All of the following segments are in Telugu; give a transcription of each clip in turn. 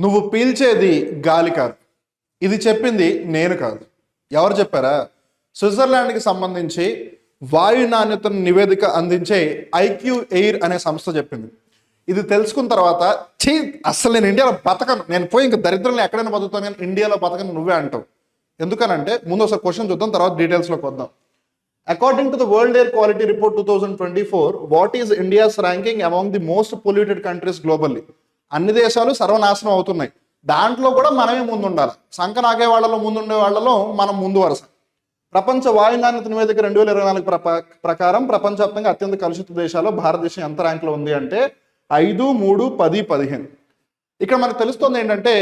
నువ్వు పీల్చేది గాలి కాదు. ఇది చెప్పింది నేను కాదు. ఎవరు చెప్పారా? స్విట్జర్లాండ్కి సంబంధించి వాయు నాణ్యతను నివేదిక అందించే ఐక్యూ ఎయిర్ అనే సంస్థ చెప్పింది. ఇది తెలుసుకున్న తర్వాత అసలు నేను ఇండియాలో బతకను, నేను పోయి ఇంక దరిద్రంలో ఎక్కడైనా బతుకుతాను, నేను ఇండియాలో బతకను నువ్వే అంటావు. ఎందుకనంటే ముందు ఒకసారి క్వశ్చన్ చూద్దాం, తర్వాత డీటెయిల్స్లోకి వద్దాం. According to the World Air Quality Report 2024, what is India's ranking among the most polluted countries globally? అన్ని దేశాలు సర్వనాశనం అవుతున్నాయి, దాంట్లో కూడా మనమే ముందు ఉండాలి. సంఖ నాగే వాళ్ళలో ముందుండే వాళ్ళలో మనం ముందు వరుస. ప్రపంచ వాయు నాణ్యత నివేదిక 2024 ప్రకారం ప్రపంచవ్యాప్తంగా అత్యంత కలుషిత దేశాల్లో భారతదేశం ఎంత ర్యాంక్లో ఉంది అంటే 5, 3, 10, 15. ఇక్కడ మనకు తెలుస్తుంది ఏంటంటే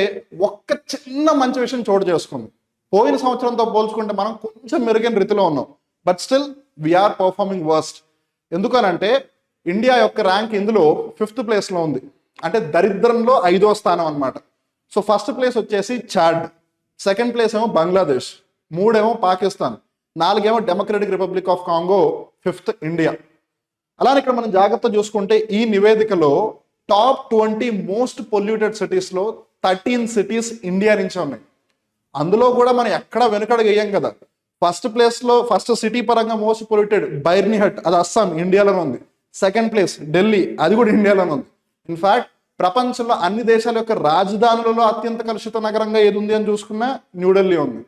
ఒక్క చిన్న మంచి విషయం చోటు చేసుకుంది. పోయిన సంవత్సరంతో పోల్చుకుంటే మనం కొంచెం మెరుగైన రీతిలో ఉన్నాం, but still we are performing worst. ఎందుకనంటే ఇండియా యొక్క ర్యాంక్ ఇందులో 5th ప్లేస్లో ఉంది, అంటే దరిద్రంలో 5వ స్థానం అనమాట. సో ఫస్ట్ ప్లేస్ వచ్చేసి చాడ్, సెకండ్ ప్లేస్ ఏమో బంగ్లాదేశ్, 3 ఏమో పాకిస్తాన్, 4 ఏమో Democratic Republic of Congo, 5th India. అలానే ఇక్కడ మనం జాగ్రత్త చూసుకుంటే ఈ నివేదికలో టాప్ 20 మోస్ట్ పొల్యూటెడ్ సిటీస్లో 13 సిటీస్ ఇండియా నుంచే ఉన్నాయి. అందులో కూడా మనం ఎక్కడ వెనుకడుగు వేయం కదా. ఫస్ట్ ప్లేస్లో ఫస్ట్ సిటీ పరంగా మోస్ట్ పొల్యూటెడ్ బైర్నిహట్, అది అస్సాం, ఇండియాలోనే ఉంది. సెకండ్ ప్లేస్ ఢిల్లీ, అది కూడా ఇండియాలోనే ఉంది. ఇన్ఫాక్ట్ ప్రపంచంలో అన్ని దేశాల యొక్క రాజధానులలో అత్యంత కలుషిత నగరంగా ఏది ఉంది అని చూసుకున్నా న్యూఢిల్లీ ఉంది.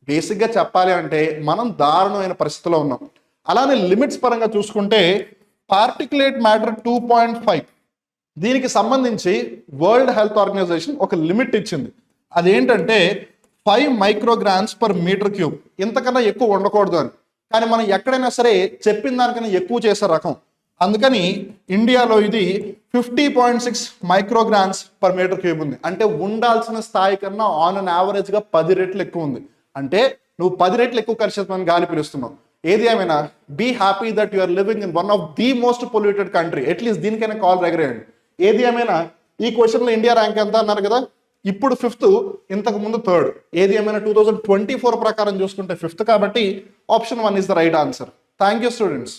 బేసిక్గా చెప్పాలి అంటే మనం దారుణమైన పరిస్థితిలో ఉన్నాం. అలానే లిమిట్స్ పరంగా చూసుకుంటే పార్టిక్యులేట్ మ్యాటర్ 2.5, దీనికి సంబంధించి వరల్డ్ హెల్త్ ఆర్గనైజేషన్ ఒక లిమిట్ ఇచ్చింది. అదేంటంటే 5 మైక్రోగ్రామ్స్ పర్ మీటర్ క్యూబ్, ఇంతకన్నా ఎక్కువ ఉండకూడదు అని. కానీ మనం ఎక్కడైనా సరే చెప్పిన దానికన్నా ఎక్కువ చేసే రకం. అందుకని ఇండియాలో ఇది 50.6 మైక్రోగ్రామ్స్ పర్ మీటర్ క్యూబ్ ఉంది. అంటే ఉండాల్సిన స్థాయి కన్నా ఆన్ అన్ యావరేజ్గా 10 రెట్లు ఎక్కువ ఉంది. అంటే నువ్వు 10 రెట్లు ఎక్కువ కలుషితమైన గాలి పీలుస్తున్నావు. ఏది ఏమైనా be happy that you are living in one of the most polluted country. At least దీనికైనా కాల్ ఎగరేయండి. ఏది ఏమైనా ఈ క్వశ్చన్లో ఇండియా ర్యాంక్ ఎంత అన్నారు కదా, ఇప్పుడు 5th, ఇంతకు ముందు 3rd. ఏది ఏమైనా 2024 ప్రకారం చూసుకుంటే 5th, కాబట్టి option 1 is the right answer. Thank you students.